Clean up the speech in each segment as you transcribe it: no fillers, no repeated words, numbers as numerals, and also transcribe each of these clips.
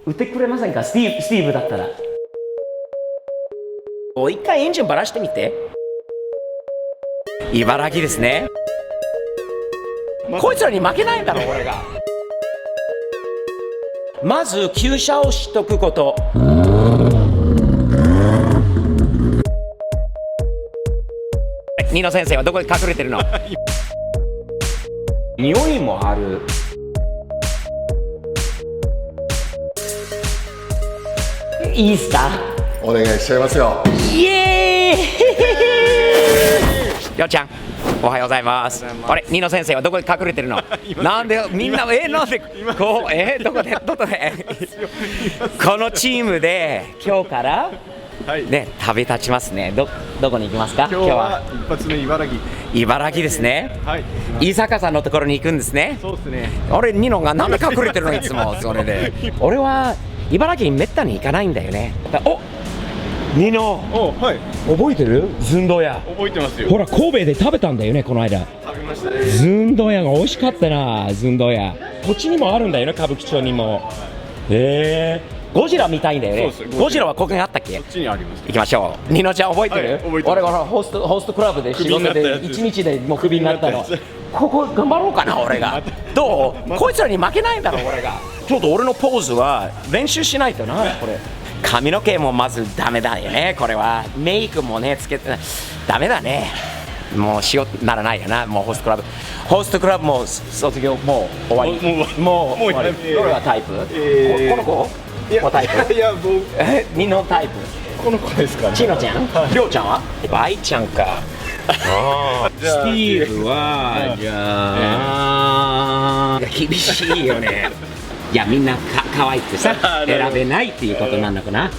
売ってくれませんか、スティーブだったら。一回エンジンばらしてみて。茨城ですね。こいつらに負けないだろ俺が。まず旧車を知っとくこと。ニノ先生はどこに隠れてるの？匂いもある。いいっすか？お願いしちゃいますよ。イエーイよっちゃん、おはようございます。あれ、ニノ先生はどこに隠れてるの？なんでみんななんでこうどこでこのチームで今日からね旅立ちますね。どこに行きますか？今日は一発目茨城。茨城ですね。はい。飯坂さんのところに行くんですね。そうですね。俺ニノがなんで隠れてるのいつもそれで。俺は茨城にめったに行かないんだよね。お、ニノ。はい。覚えてる？ずんどう屋。覚えてますよ。ほら神戸で食べたんだよねこの間。食べましたね。ずんどう屋が美味しかったな。ずんどう屋。こっちにもあるんだよね、歌舞伎町にも。ゴジラ見たいんだよね。そうです。ゴジラはここにあったっけ？こっちにあります。行きましょう。ニノちゃん覚えてる？はい、覚えてます。俺がホストクラブで仕事で1日でもうクビになったの。ここ頑張ろうかな俺が。どう？こいつらに負けないんだろ俺が。ちょっと俺のポーズは練習しないとなこれ。髪の毛もまずダメだよねこれは。メイクもねつけてダメだね。もう仕事ならないよな。もうホストクラブも卒業もう終わり。もう終わり。どれがタイプ？この子？タイプ？いや僕ニノタイプ。この子ですかね。チノちゃん？りょうちゃんは？バイちゃんか。スティーブはじゃあ厳しいよね。いやみんな可愛くてさ選べないっていうことなんだかな。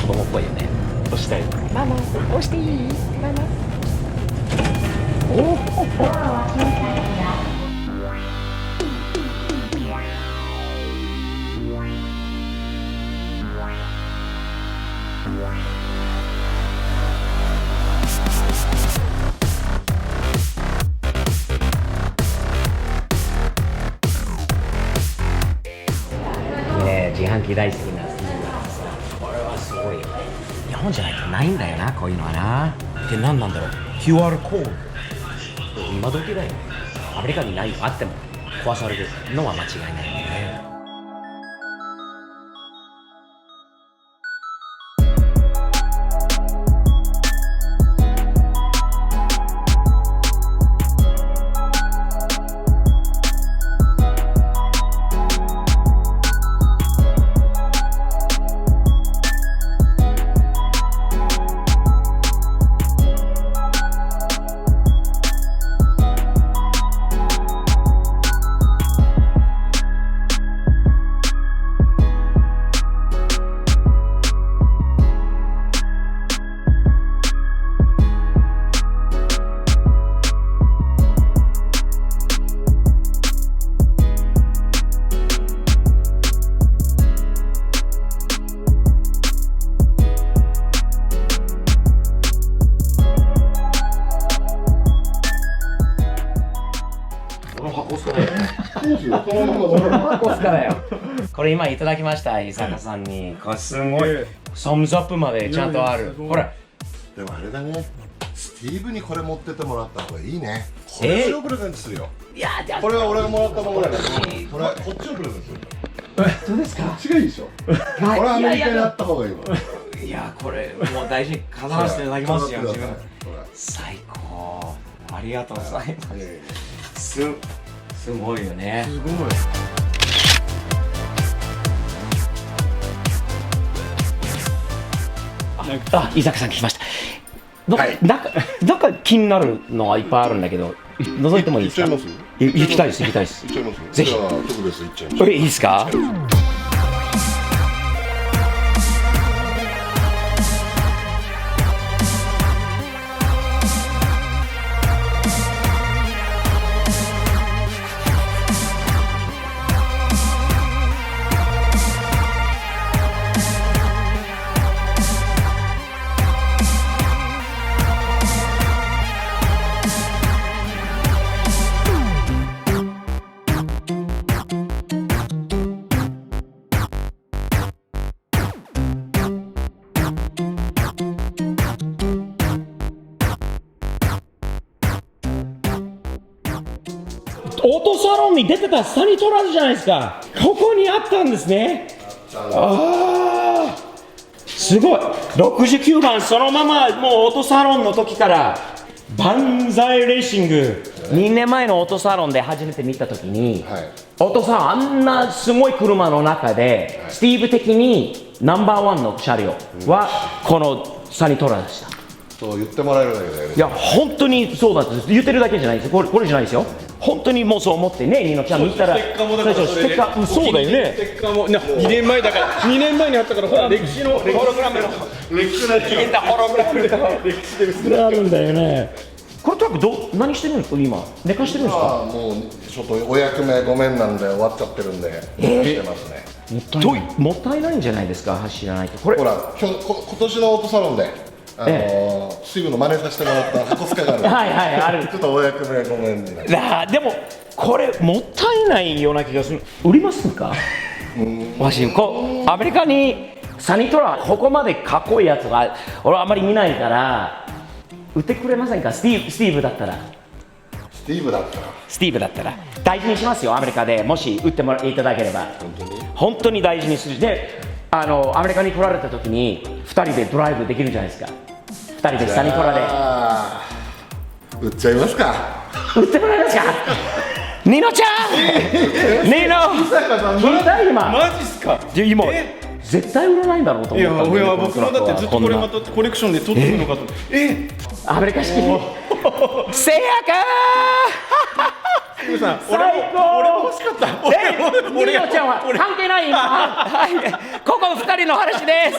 子供っぽいよね。押したい。ママ押していい？ママ。ねえ自販機大好きな。これはすごいよ。日本じゃないとないんだよなこういうのはな。で何なんだろう。QR コード。今時だよね。アメリカにないあっても壊されるのは間違いないよね。これ今いただきました伊坂さんに。これすごいサムズアップまでちゃんとある。ほらでもあれだね、スティーブにこれ持ってってもらった方がいいね。これをプレゼントするよ。いやーこれは俺がもらったものだからこれこっちをプレゼントする。どうですか？こっちがいいでしょ。これはアメリカにあった方がいいわ。いやこれもう大事に飾らせていただきますよ。自分これ最高。ありがとうございまえす。すごいよね。すごい。あ、伊坂さん聞きました。はいなんか気になるのがいっぱいあるんだけど、覗いてもいいですか？行っちゃいます？行きたいです、行きたいです。行っちゃいますぜひじゃあ特別行っちゃいましょう。いいですか？オートサロンに出てたサニートラーズじゃないですか。ここにあったんですね。ああ、すごい。69番そのままもうオートサロンの時から万歳レーシング。2年前のオートサロンで初めて見た時に、はいオートサロンあんなすごい車の中で、スティーブ的にナンバーワンの車両はこのサニートラーでした。そう言ってもらえるだけでいや本当にそうだって言ってるだけじゃないですよ。これじゃないですよ。本当にもうそう思ってね、ニノちゃん見たらステッカーもだから最初ステッカー、うんそうだよね。ステッカーも2年前だから2年前にあったからほら歴史のホログラムの歴史だけホログラム歴史でがあるんだよね。これトラック何してるんですか今？寝かしてるんですか？ああもうちょっとお役目ごめんなんで終わっちゃってるんでしてますね。もったいないんじゃないですか走らないと。これほら今年のオートサロンでスティーブの真似させてもらった箱スカがあるはいはいある。ちょっとお役目ごめんになってでもこれもったいないような気がする。売りますか？わしアメリカにサニトラここまでかっこいいやつが俺あんまり見ないから売ってくれませんか？スティーブだったら。スティーブだったらスティーブだったら大事にしますよ。アメリカでもし売ってもらっていただければ本当に大事にする。でアメリカに来られた時に2人でドライブできるんじゃないですか。2人でサニトラ売っちゃいますか。で売ってもらえますか？ニノちゃんニノ聞いた今マジっすか？今絶対売らないんだろうとい思ったんだよね。や俺は僕もだってずっとこれまたコレクションで撮ってるのかとアメリカ式にせやかーさん最高。俺も欲しかったニノちゃんは関係ない今はいここ2人の話で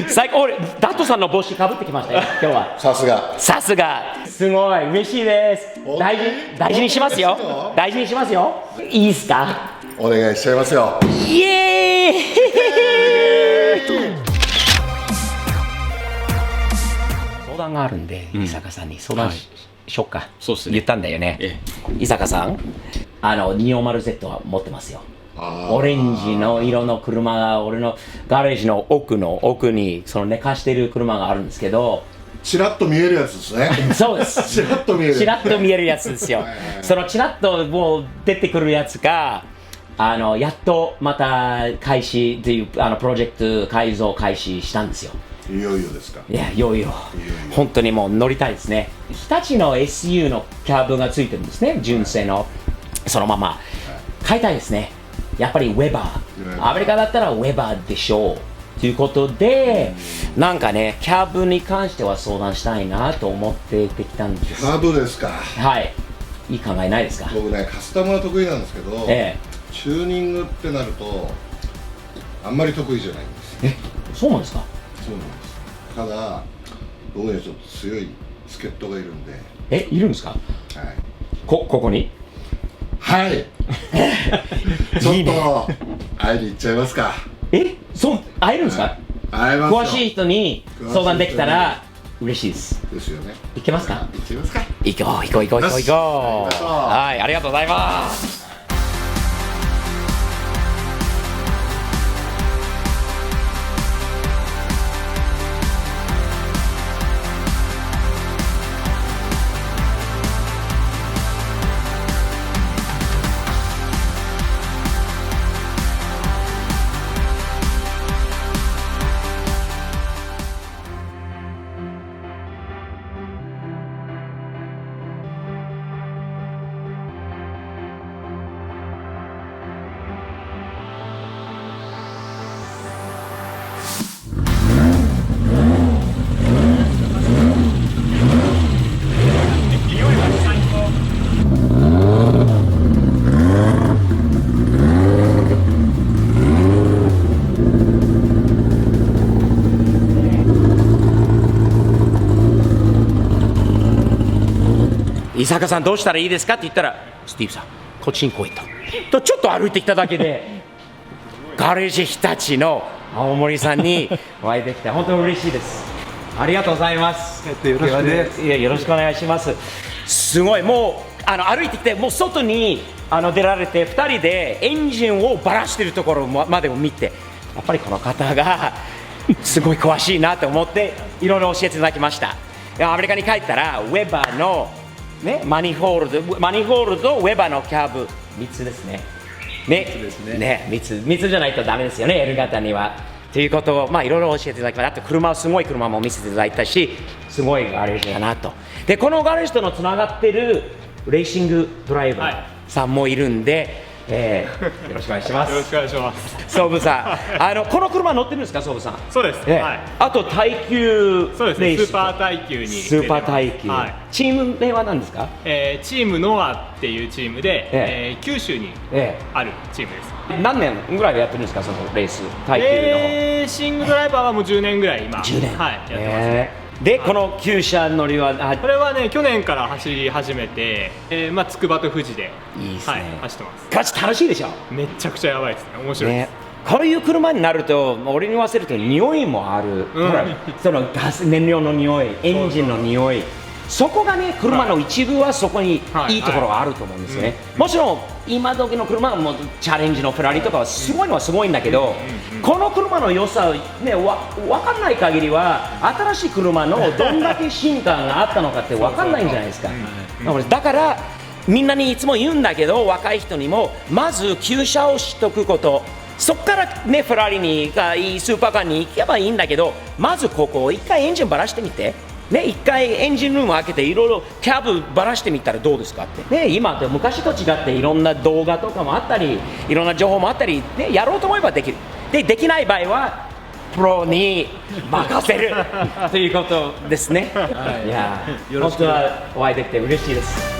す最高。俺ダットさんの帽子かぶってきましたよ今日は。さすがさすがすごい嬉しいです。大事にしますよ。大事にしますよ。いいですか？お願いしちゃいますよ。イエーイ相談があるんで、伊坂さんに相談しよっか。そうっすね言ったんだよね。伊坂さん250Z は持ってますよ。オレンジの色の車が俺のガレージの奥にその寝かしてる車があるんですけど、チラッと見えるやつですね。そうですチラッと見える。チラッと見えるやつですよ。そのチラッともう出てくるやつがやっとまた開始っていうプロジェクト改造開始したんですよ。いよいよですか。いやいよいよ本当にもう乗りたいですね。日立の SU のキャブがついてるんですね。純正のそのまま買いたいですね。やっぱりウェバー、アメリカだったらウェバーでしょうということで、なんかねキャブに関しては相談したいなと思ってできたんです。ハードですか。はい、いい考えないですか？僕ねカスタムは得意なんですけど、チューニングってなるとあんまり得意じゃないんです。そうなんですか？そうなんです。ただ僕にはちょっと強い助っ人がいるんで。いるんですか？はい。ここにはいちょっと会いに行っちゃいますか。会えるんですか？会えますよ。詳しい人に相談できたら嬉しいです。ですよね。行けますか？行っちゃいますか。行こう。よしはい、ありがとうございます。伊坂さんどうしたらいいですかって言ったら、スティーブさんこっちに来いとちょっと歩いてきただけでガレージ日立の青森さんにお会いできて本当に嬉しいです。ありがとうございます。よろしくです。いや、よろしくお願いします。すごい、もう歩いてきて、もう外に出られて、2人でエンジンをばらしているところまでを見て、やっぱりこの方がすごい詳しいなと思って、いろいろ教えていただきました。アメリカに帰ったら、ウェバーの、ね、マニホールド、ウェバーのキャブ3つですね。3つじゃないとダメですよね、L 型には。ということを、いろいろ教えていただきました。あと車、すごい車も見せていただいたし、すごいガレージだなと。で、このガレージとのつながってるレーシングドライバーさんもいるんで、よろしくお願いします。よろしくお願いします。総武さん、この車乗ってるんですか、総武さん。そうです。あと耐久そうですね。スーパー耐久に。スーパー耐久。チーム名は何ですか？チームノアっていうチームで、九州にあるチームです。何年ぐらいやってるんですか、そのレース耐久の方。レーシングドライバーはもう10年ぐらい今。10年。はい。やってます。で、この旧車乗りは、これはね、去年から走り始めて、筑波と富士でいいですね、走ってます。楽しいでしょ。めちゃくちゃやばいですね。面白いです。こういう車になると、俺に言わせると匂いもある、ほらそのガス燃料の匂い、エンジンの匂い、そこがね、車の一部はそこにいいところがあると思うんですね。もちろん今時の車はもうチャレンジのフェラーリとかはすごいのはすごいんだけど、この車の良さね、分かんない限りは新しい車のどんだけ進化があったのかって分かんないんじゃないですか。だからみんなにいつも言うんだけど、若い人にもまず旧車を知っておくこと、そこからね、フェラーリにかいいスーパーカーに行けばいいんだけど、まずここを一回エンジンばらしてみてね、一回エンジンルーム開けていろいろキャブばらしてみたらどうですかって、ね、今って昔と違っていろんな動画とかもあったり、いろんな情報もあったり、ね、やろうと思えばできる。できない場合はプロに任せるということですね。いや、本当はお会いできて嬉しいです。